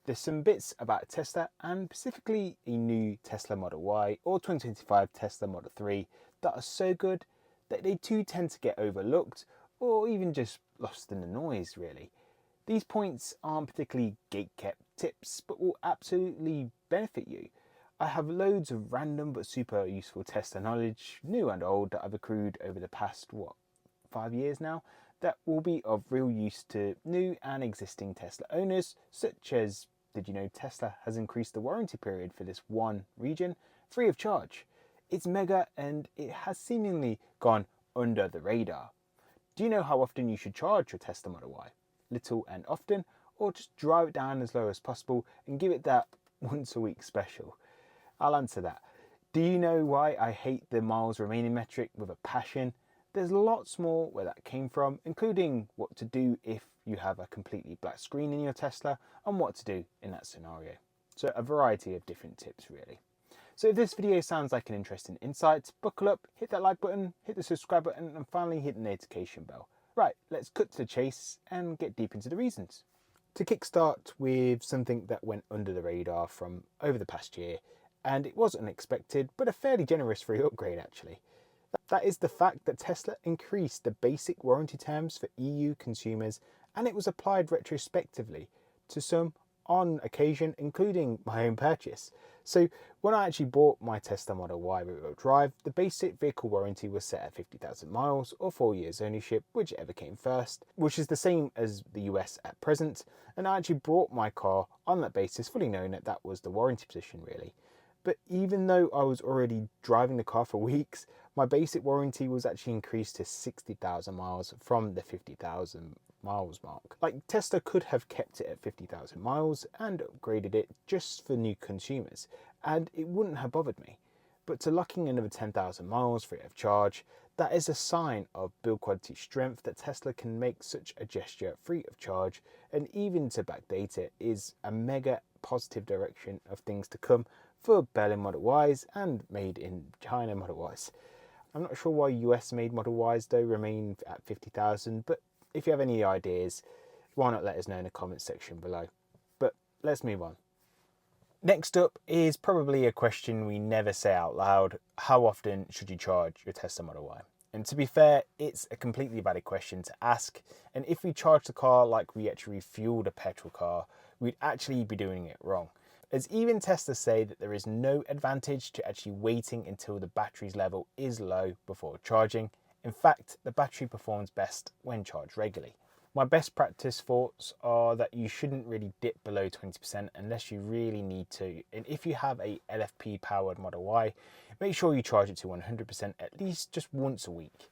There's some bits about Tesla and specifically a new Tesla Model Y or 2025 Tesla Model 3 that are so good that they too tend to get overlooked or even just lost in the noise really. These points aren't particularly gate-kept tips but will absolutely benefit you. I have loads of random but super useful Tesla knowledge, new and old, that I've accrued over the past, 5 years now, that will be of real use to new and existing Tesla owners, such as, did you know Tesla has increased the warranty period for this one region free of charge? It's mega and it has seemingly gone under the radar. Do you know how often you should charge your Tesla Model Y? Little and often, or just drive it down as low as possible and give it that once a week special? I'll answer that. Do you know why I hate the miles remaining metric with a passion? There's lots more where that came from, including what to do if you have a completely black screen in your Tesla and what to do in that scenario. So a variety of different tips really. So if this video sounds like an interesting insight, buckle up, hit that like button, hit the subscribe button and finally hit the notification bell. Right, let's cut to the chase and get deep into the reasons. To kickstart with something that went under the radar from over the past year, and it was unexpected but a fairly generous free upgrade actually. That is the fact that Tesla increased the basic warranty terms for EU consumers and it was applied retrospectively to some on occasion, including my own purchase. So when I actually bought my Tesla Model Y rear-wheel drive, the basic vehicle warranty was set at 50,000 miles or 4 years ownership, whichever came first, which is the same as the US at present. And I actually bought my car on that basis, fully knowing that that was the warranty position really. But even though I was already driving the car for weeks, my basic warranty was actually increased to 60,000 miles from the 50,000 miles mark. Like Tesla could have kept it at 50,000 miles and upgraded it just for new consumers, and it wouldn't have bothered me. But to lock in another 10,000 miles free of charge, that is a sign of build quality strength that Tesla can make such a gesture free of charge, and even to backdate it is a mega positive direction of things to come for Berlin Model Ys and made in China Model Ys. I'm not sure why US made Model Ys though remain at 50,000, but if you have any ideas, why not let us know in the comments section below. But let's move on. Next up is probably a question we never say out loud. How often should you charge your Tesla Model Y? And to be fair, it's a completely valid question to ask. And if we charge the car like we actually refueled a petrol car, we'd actually be doing it wrong. As even Tesla say that there is no advantage to actually waiting until the battery's level is low before charging. In fact, the battery performs best when charged regularly. My best practice thoughts are that you shouldn't really dip below 20% unless you really need to. And if you have a LFP powered Model Y, make sure you charge it to 100% at least just once a week.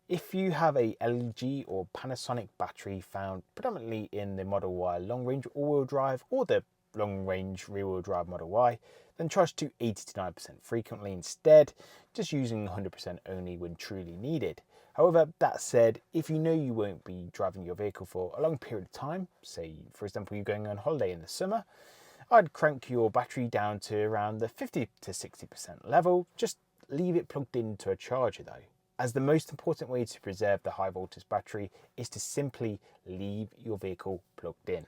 If you have a LG or Panasonic battery found predominantly in the Model Y long range all-wheel drive or the long range rear-wheel drive Model Y, then charge to 80 to 90% frequently instead, just using 100% only when truly needed. However, that said, if you know you won't be driving your vehicle for a long period of time, say for example you're going on holiday in the summer, I'd crank your battery down to around the 50 to 60% level. Just leave it plugged into a charger though, as the most important way to preserve the high voltage battery is to simply leave your vehicle plugged in.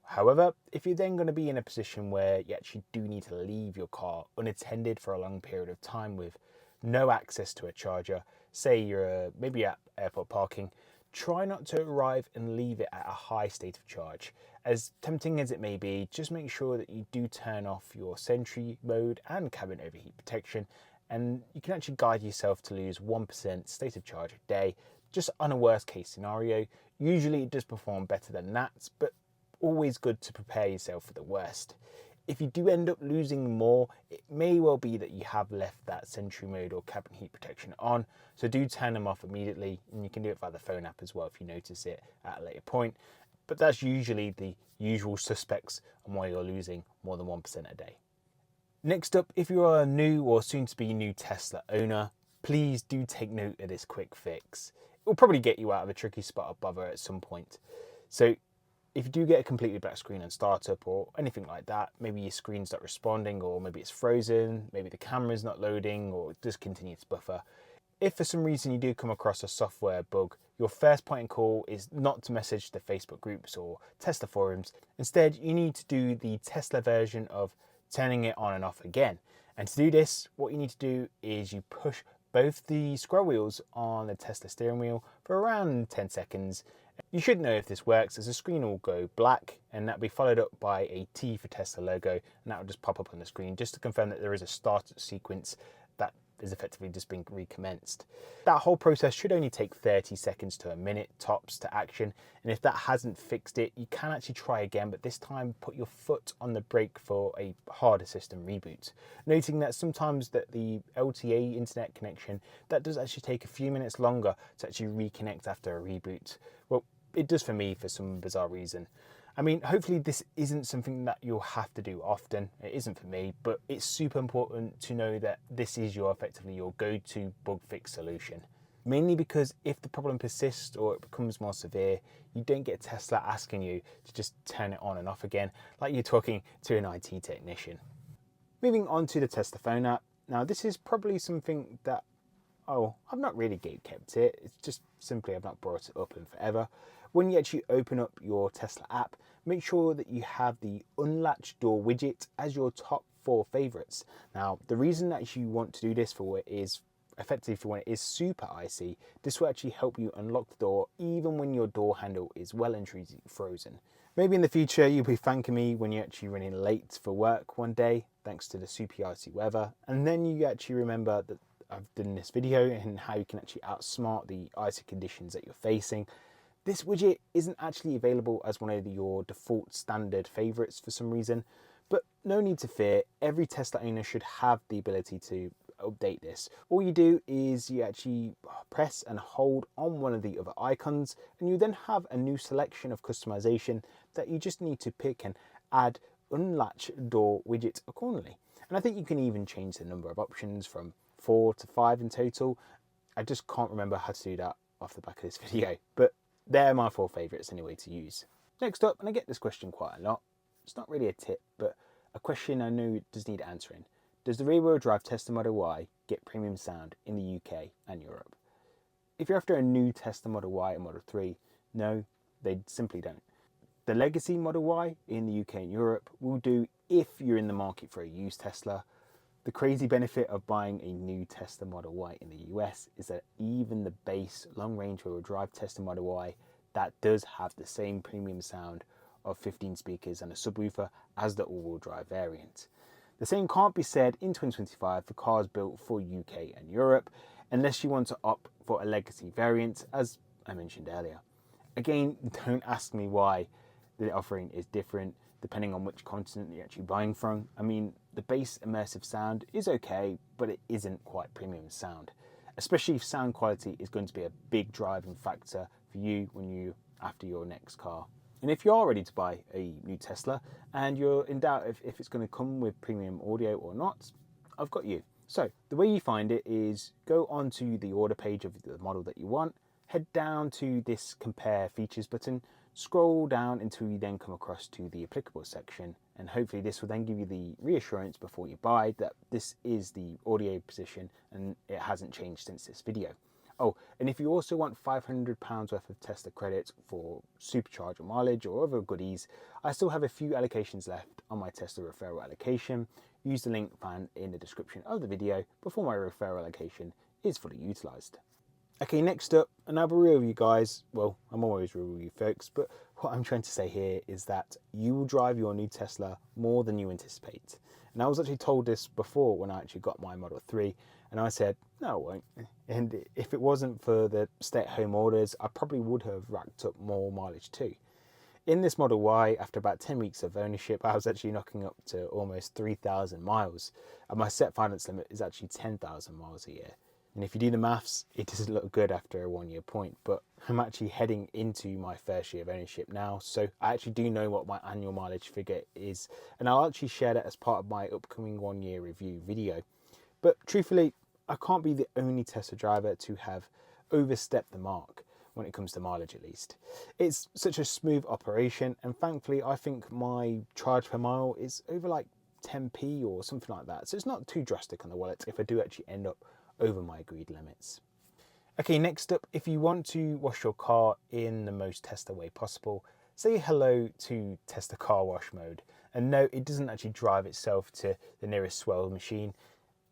However, if you're then going to be in a position where you actually do need to leave your car unattended for a long period of time with no access to a charger, say you're maybe at airport parking, try not to arrive and leave it at a high state of charge. As tempting as it may be, just make sure that you do turn off your Sentry mode and cabin overheat protection, and you can actually guide yourself to lose 1% state of charge a day, just on a worst case scenario. Usually it does perform better than that, but always good to prepare yourself for the worst. If you do end up losing more, it may well be that you have left that Sentry mode or cabin heat protection on, so do turn them off immediately, and you can do it via the phone app as well if you notice it at a later point. But that's usually the usual suspects on why you're losing more than 1% a day. Next up, if you are a new or soon to be new Tesla owner, please do take note of this quick fix. It will probably get you out of a tricky spot of bother at some point. So if you do get a completely black screen on startup or anything like that, maybe your screen's not responding, or maybe it's frozen, maybe the camera's not loading, or it just continues to buffer, If for some reason you do come across a software bug, your first point of call is not to message the Facebook groups or Tesla forums. Instead, you need to do the Tesla version of turning it on and off again. And to do this, what you need to do is you push both the scroll wheels on the Tesla steering wheel for around 10 seconds. You should know if this works, as the screen will go black and that'll be followed up by a T for Tesla logo, and that will just pop up on the screen just to confirm that there is a start sequence that is effectively just being recommenced. That whole process should only take 30 seconds to a minute tops to action, and if that hasn't fixed it, you can actually try again, but this time put your foot on the brake for a harder system reboot. Noting that sometimes that the LTE internet connection, that does actually take a few minutes longer to actually reconnect after a reboot. Well, it does for me for some bizarre reason. I mean, hopefully this isn't something that you'll have to do often. It isn't for me, but it's super important to know that this is effectively your go-to bug fix solution. Mainly because if the problem persists or it becomes more severe, you don't get Tesla asking you to just turn it on and off again, like you're talking to an IT technician. Moving on to the Tesla phone app. Now this is probably something that, I've not really kept it. It's just simply I've not brought it up in forever. When you actually open up your Tesla app, make sure that you have the unlatched door widget as your top 4 favorites. Now, the reason that you want to do this for is effectively for when it is super icy, this will actually help you unlock the door even when your door handle is well and truly frozen. Maybe in the future you'll be thanking me when you're actually running late for work one day, thanks to the super icy weather, and then you actually remember that I've done this video and how you can actually outsmart the icy conditions that you're facing. This widget isn't actually available as one of your default standard favorites for some reason, but no need to fear, every Tesla owner should have the ability to update this. All you do is you actually press and hold on one of the other icons, and you then have a new selection of customization that you just need to pick and add unlatch door widget accordingly. And I think you can even change the number of options from 4 to 5 in total. I just can't remember how to do that off the back of this video, but they're my 4 favorites anyway to use. Next up, and I get this question quite a lot, it's not really a tip, but a question I know does need answering. Does the rear-wheel drive Tesla Model Y get premium sound in the UK and Europe? If you're after a new Tesla Model Y or Model 3, no, they simply don't. The legacy Model Y in the UK and Europe will do if you're in the market for a used Tesla. The crazy benefit of buying a new Tesla Model Y in the US is that even the base long-range wheel drive Tesla Model Y, that does have the same premium sound of 15 speakers and a subwoofer as the all-wheel drive variant. The same can't be said in 2025 for cars built for UK and Europe, unless you want to opt for a legacy variant, as I mentioned earlier. Again, don't ask me why the offering is different depending on which continent you're actually buying from. I mean, the base immersive sound is okay, but it isn't quite premium sound, especially if sound quality is going to be a big driving factor for you when you after your next car. And if you are ready to buy a new Tesla and you're in doubt if it's going to come with premium audio or not, I've got you. So the way you find it is go onto the order page of the model that you want, head down to this compare features button, scroll down until you then come across to the applicable section, and hopefully this will then give you the reassurance before you buy that this is the audio position and it hasn't changed since this video. Oh, and if you also want £500 worth of Tesla credits for supercharger mileage or other goodies, I still have a few allocations left on my Tesla referral allocation. Use the link found in the description of the video before my referral allocation is fully utilised. Okay, next up, and I'll be real with you guys. Well, I'm always real with you folks, but what I'm trying to say here is that you will drive your new Tesla more than you anticipate. And I was actually told this before when I actually got my Model 3, and I said, no, it won't. And if it wasn't for the stay-at-home orders, I probably would have racked up more mileage too. In this Model Y, after about 10 weeks of ownership, I was actually knocking up to almost 3,000 miles. And my set finance limit is actually 10,000 miles a year. And if you do the maths, it doesn't look good after a 1 year point, but I'm actually heading into my first year of ownership now. So I actually do know what my annual mileage figure is, and I'll actually share that as part of my upcoming 1 year review video. But truthfully, I can't be the only Tesla driver to have overstepped the mark when it comes to mileage at least. It's such a smooth operation, and thankfully I think my charge per mile is over like 10p or something like that. So it's not too drastic on the wallet if I do actually end up over my agreed limits. Okay, next up, if you want to wash your car in the most Tesla way possible, say hello to Tesla car wash mode. And no, it doesn't actually drive itself to the nearest swell machine.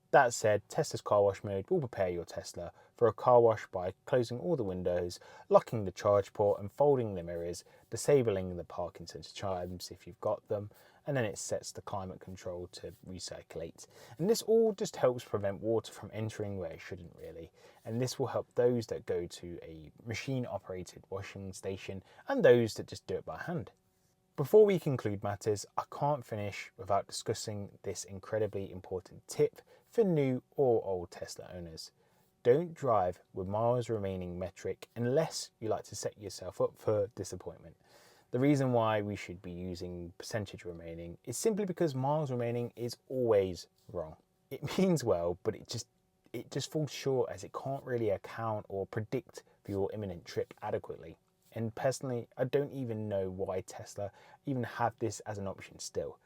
That said, Tesla's car wash mode will prepare your Tesla for a car wash by closing all the windows, locking the charge port and folding the mirrors, disabling the parking sensor chimes if you've got them, and then it sets the climate control to recirculate. And this all just helps prevent water from entering where it shouldn't really. And this will help those that go to a machine operated washing station and those that just do it by hand. Before we conclude matters, I can't finish without discussing this incredibly important tip for new or old Tesla owners. Don't drive with miles remaining metric unless you like to set yourself up for disappointment. The reason why we should be using percentage remaining is simply because miles remaining is always wrong. It means well, but it just falls short as it can't really account or predict for your imminent trip adequately. And personally, I don't even know why Tesla even have this as an option still.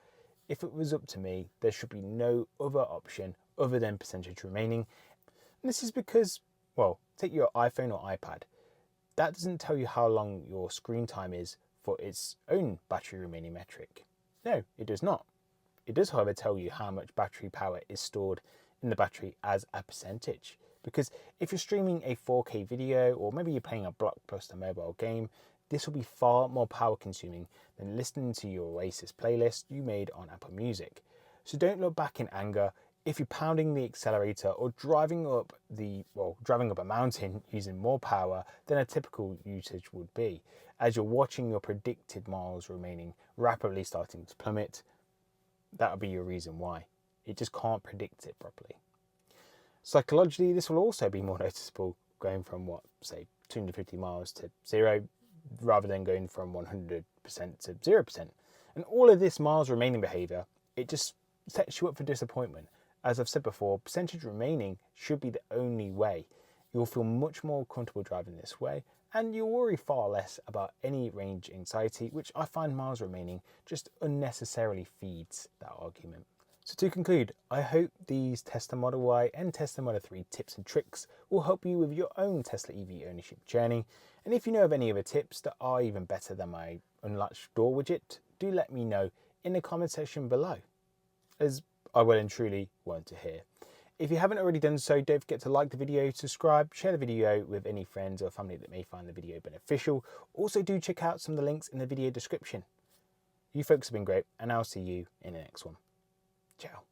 If it was up to me, there should be no other option other than percentage remaining. And this is because, well, take your iPhone or iPad. That doesn't tell you how long your screen time is for its own battery remaining metric. No, it does not. It does, however, tell you how much battery power is stored in the battery as a percentage. Because if you're streaming a 4K video or maybe you're playing a blockbuster mobile game, this will be far more power consuming than listening to your Oasis playlist you made on Apple Music. So don't look back in anger if you're pounding the accelerator or driving up a mountain using more power than a typical usage would be, as you're watching your predicted miles remaining rapidly starting to plummet. That'll be your reason why. It just can't predict it properly. Psychologically, this will also be more noticeable going from 250 miles to 0 rather than going from 100% to 0%. And all of this miles remaining behavior, it just sets you up for disappointment. As I've said before, percentage remaining should be the only way. You'll feel much more comfortable driving this way, and you'll worry far less about any range anxiety, which I find miles remaining just unnecessarily feeds that argument. So to conclude, I hope these Tesla Model Y and Tesla Model 3 tips and tricks will help you with your own Tesla EV ownership journey. And if you know of any other tips that are even better than my unlatched door widget, do let me know in the comment section below, as I will and truly want to hear. If you haven't already done so, don't forget to like the video, subscribe, share the video with any friends or family that may find the video beneficial. Also do check out some of the links in the video description. You folks have been great, and I'll see you in the next one. Ciao.